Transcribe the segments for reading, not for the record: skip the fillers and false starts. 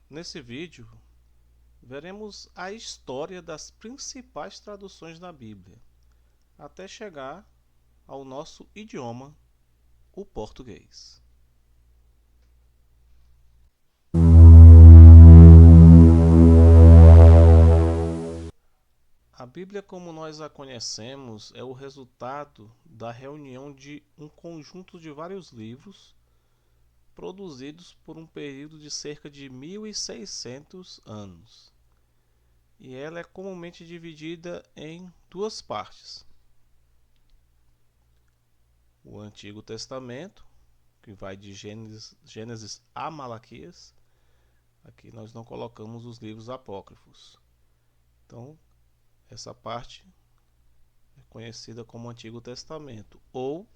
Nesse vídeo, veremos a história das principais traduções da Bíblia, até chegar ao nosso idioma, o português. A Bíblia, como nós a conhecemos, é o resultado da reunião de um conjunto de vários livros produzidos por um período de cerca de 1600 anos. E ela é comumente dividida em duas partes: o Antigo Testamento, que vai de Gênesis a Malaquias. Aqui nós não colocamos os livros apócrifos. Então, essa parte é conhecida como Antigo Testamento, ou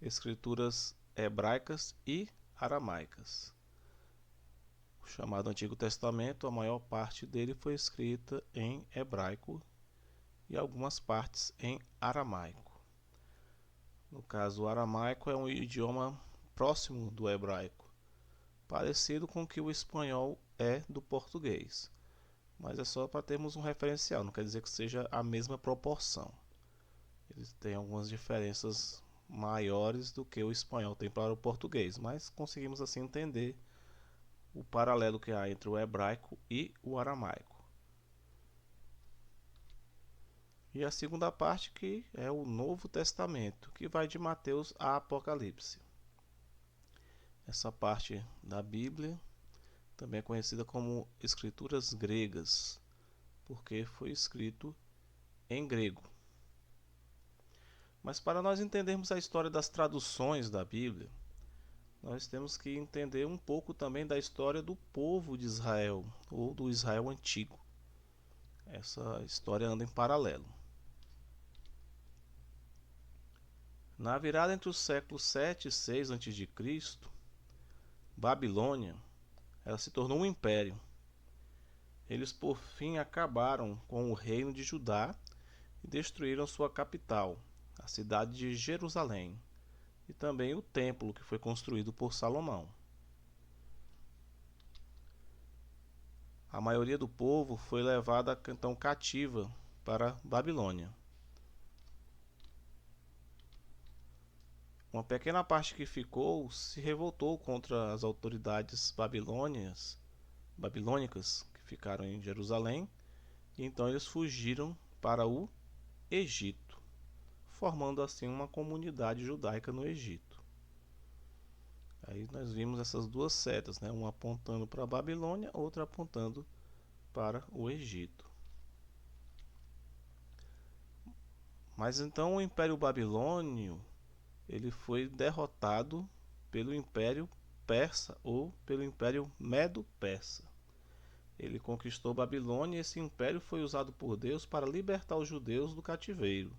escrituras hebraicas e aramaicas. O chamado Antigo Testamento, a maior parte dele foi escrita em hebraico e algumas partes em aramaico. No caso, o aramaico é um idioma próximo do hebraico, parecido com o que o espanhol é do português, mas é só para termos um referencial, não quer dizer que seja a mesma proporção. Eles têm algumas diferenças maiores do que o espanhol tem para o português, mas conseguimos assim entender o paralelo que há entre o hebraico e o aramaico. E a segunda parte, que é o Novo Testamento, que vai de Mateus a Apocalipse. Essa parte da Bíblia também é conhecida como escrituras gregas, porque foi escrito em grego. Mas para nós entendermos a história das traduções da Bíblia, nós temos que entender um pouco também da história do povo de Israel, ou do Israel antigo. Essa história anda em paralelo. Na virada entre os séculos 7 e 6 a.C., Babilônia, ela se tornou um império. Eles por fim acabaram com o reino de Judá e destruíram sua capital, a cidade de Jerusalém, e também o templo que foi construído por Salomão. A maioria do povo foi levada então cativa para Babilônia. Uma pequena parte que ficou se revoltou contra as autoridades babilônicas que ficaram em Jerusalém, e então eles fugiram para o Egito, formando assim uma comunidade judaica no Egito. Aí nós vimos essas duas setas, né? Uma apontando para a Babilônia, outra apontando para o Egito. Mas então o Império Babilônio ele foi derrotado pelo Império Persa ou pelo Império Medo-Persa. Ele conquistou Babilônia e esse império foi usado por Deus para libertar os judeus do cativeiro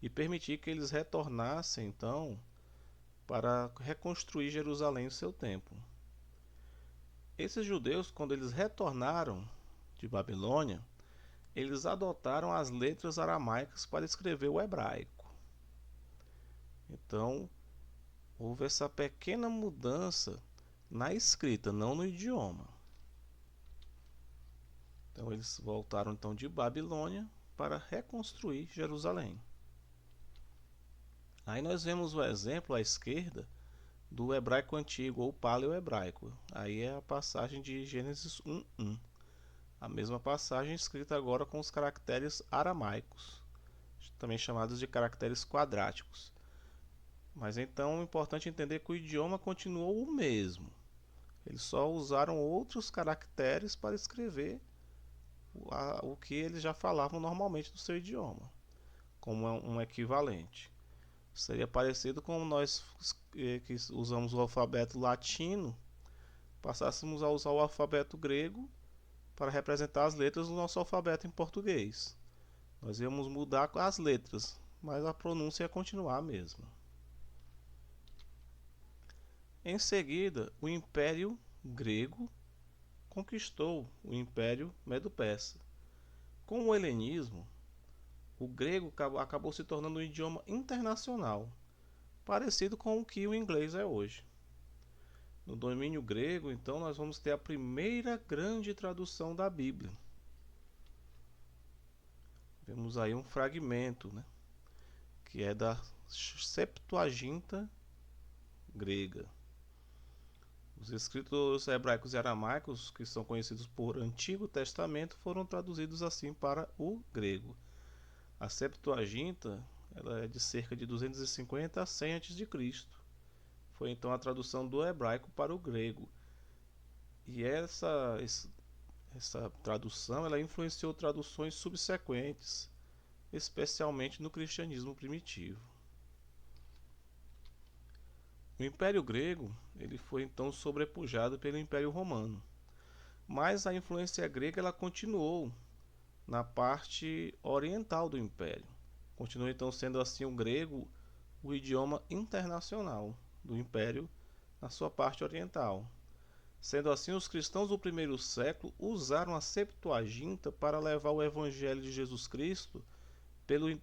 e permitir que eles retornassem então para reconstruir Jerusalém no seu tempo. Esses judeus, quando eles retornaram de Babilônia, eles adotaram as letras aramaicas para escrever o hebraico. Então, houve essa pequena mudança na escrita, não no idioma. Então eles voltaram então de Babilônia para reconstruir Jerusalém. Aí nós vemos o exemplo à esquerda do hebraico antigo ou paleo-hebraico. Aí é a passagem de Gênesis 1:1. A mesma passagem escrita agora com os caracteres aramaicos, também chamados de caracteres quadráticos. Mas então é importante entender que o idioma continuou o mesmo. Eles só usaram outros caracteres para escrever o que eles já falavam normalmente no seu idioma, como um equivalente. Seria parecido com nós que usamos o alfabeto latino, passássemos a usar o alfabeto grego para representar as letras do nosso alfabeto em português. Nós íamos mudar as letras, mas a pronúncia ia continuar a mesma. Em seguida, o Império Grego conquistou o Império Medo-Persa. Com o helenismo, o grego acabou se tornando um idioma internacional, parecido com o que o inglês é hoje. No domínio grego, então, nós vamos ter a primeira grande tradução da Bíblia. Vemos aí um fragmento, né, que é da Septuaginta grega. Os escritos hebraicos e aramaicos, que são conhecidos por Antigo Testamento, foram traduzidos assim para o grego. A Septuaginta, ela é de cerca de 250 a 100 a.C. Foi então a tradução do hebraico para o grego. E essa tradução ela influenciou traduções subsequentes, especialmente no cristianismo primitivo. O Império Grego ele foi então sobrepujado pelo Império Romano, mas a influência grega ela continuou na parte oriental do Império. Continua então sendo assim o grego o idioma internacional do Império na sua parte oriental. Sendo assim, os cristãos do primeiro século usaram a Septuaginta para levar o Evangelho de Jesus Cristo pelo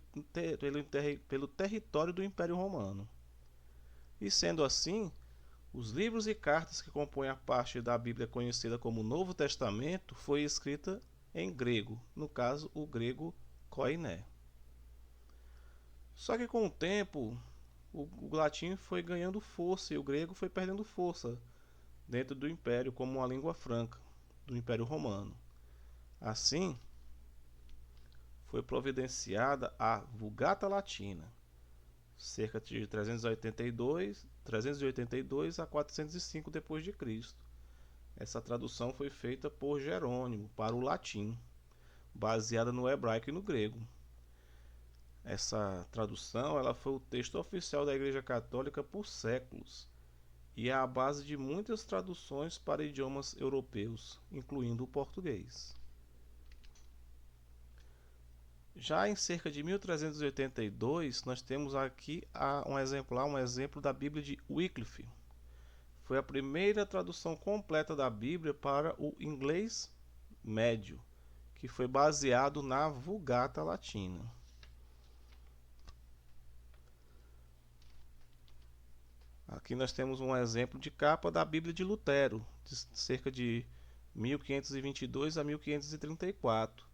território do Império Romano. E sendo assim, os livros e cartas que compõem a parte da Bíblia conhecida como Novo Testamento foi escrita em grego, no caso o grego koiné. Só que com o tempo o latim foi ganhando força e o grego foi perdendo força dentro do Império como uma língua franca do Império Romano. Assim, foi providenciada a Vulgata Latina, cerca de 382 a 405 depois de Cristo. Essa tradução foi feita por Jerônimo para o latim, baseada no hebraico e no grego. Essa tradução ela foi o texto oficial da Igreja Católica por séculos e é a base de muitas traduções para idiomas europeus, incluindo o português. Já em cerca de 1382, nós temos aqui um exemplo da Bíblia de Wycliffe. Foi a primeira tradução completa da Bíblia para o inglês médio, que foi baseado na Vulgata Latina. Aqui nós temos um exemplo de capa da Bíblia de Lutero, de cerca de 1522 a 1534.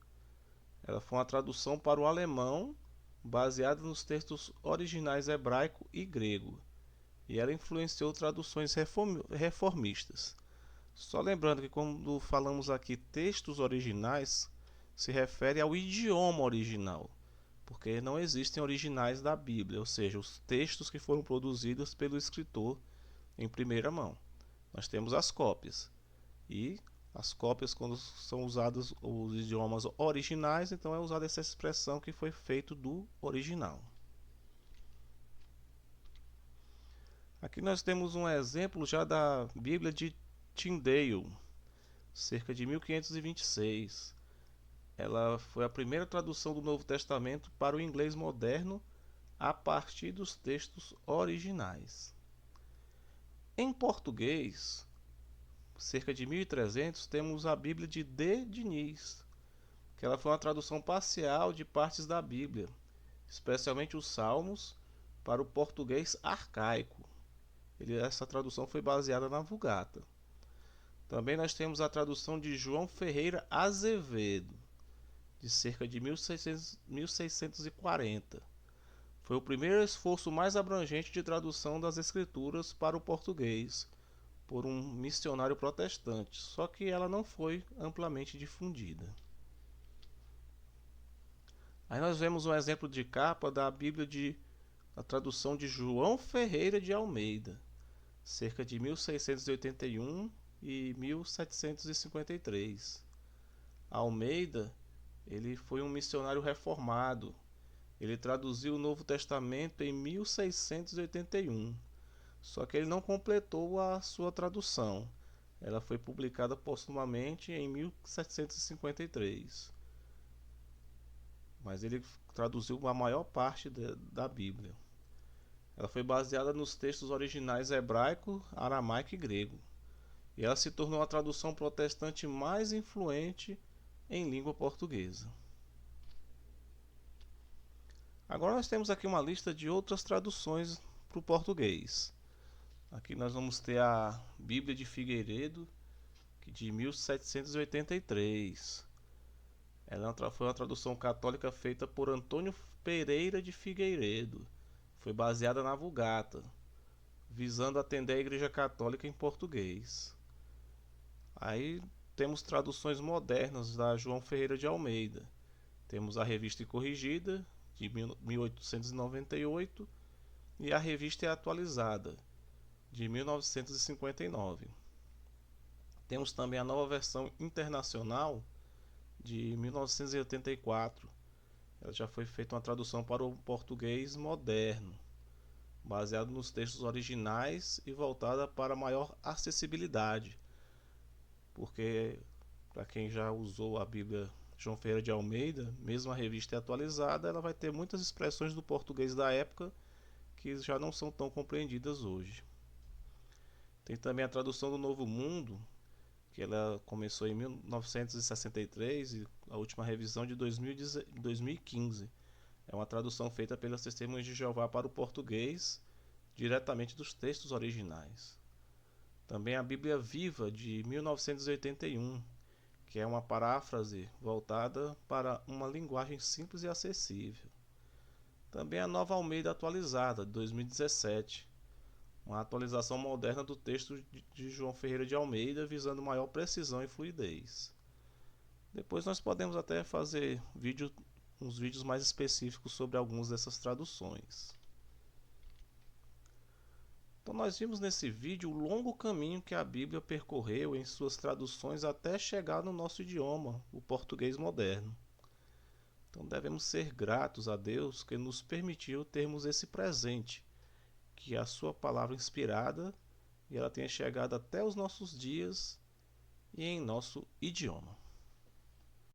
Ela foi uma tradução para o alemão, baseada nos textos originais hebraico e grego, e ela influenciou traduções reformistas. Só lembrando que quando falamos aqui textos originais, se refere ao idioma original, porque não existem originais da Bíblia, ou seja, os textos que foram produzidos pelo escritor em primeira mão. Nós temos as cópias, e as cópias, quando são usados os idiomas originais, então é usada essa expressão que foi feito do original. Aqui nós temos um exemplo já da Bíblia de Tyndale, cerca de 1526. Ela foi a primeira tradução do Novo Testamento para o inglês moderno a partir dos textos originais. Em português, cerca de 1300, temos a Bíblia de Diniz, que ela foi uma tradução parcial de partes da Bíblia, especialmente os Salmos, para o português arcaico. Essa tradução foi baseada na Vulgata. Também nós temos a tradução de João Ferreira Azevedo, de cerca de 1640. Foi o primeiro esforço mais abrangente de tradução das Escrituras para o português por um missionário protestante, só que ela não foi amplamente difundida. Aí nós vemos um exemplo de capa da Bíblia a tradução de João Ferreira de Almeida, cerca de 1681 e 1753. Almeida, ele foi um missionário reformado. Ele traduziu o Novo Testamento em 1681. Só que ele não completou a sua tradução. Ela foi publicada postumamente em 1753. Mas ele traduziu a maior parte da Bíblia. Ela foi baseada nos textos originais hebraico, aramaico e grego. E ela se tornou a tradução protestante mais influente em língua portuguesa. Agora nós temos aqui uma lista de outras traduções para o português. Aqui nós vamos ter a Bíblia de Figueiredo, que de 1783. Ela foi uma tradução católica feita por Antônio Pereira de Figueiredo. Foi baseada na Vulgata, visando atender a Igreja Católica em português. Aí temos traduções modernas da João Ferreira de Almeida. Temos a Revista Corrigida, de 1898, e a Revista Atualizada, de 1959. Temos também a nova versão internacional, de 1984. Ela já foi feita uma tradução para o português moderno, baseado nos textos originais e voltada para maior acessibilidade, porque para quem já usou a Bíblia João Ferreira de Almeida, mesmo a revista atualizada, ela vai ter muitas expressões do português da época que já não são tão compreendidas hoje. Tem também a tradução do Novo Mundo, que ela começou em 1963 e a última revisão de 2015. É uma tradução feita pelas Testemunhas de Jeová para o português, diretamente dos textos originais. Também a Bíblia Viva, de 1981, que é uma paráfrase voltada para uma linguagem simples e acessível. Também a Nova Almeida Atualizada, de 2017, uma atualização moderna do texto de João Ferreira de Almeida, visando maior precisão e fluidez. Depois nós podemos até fazer uns vídeos mais específicos sobre algumas dessas traduções. Então nós vimos nesse vídeo o longo caminho que a Bíblia percorreu em suas traduções até chegar no nosso idioma, o português moderno. Então devemos ser gratos a Deus que nos permitiu termos esse presente, que é a sua palavra inspirada, e ela tenha chegado até os nossos dias e em nosso idioma.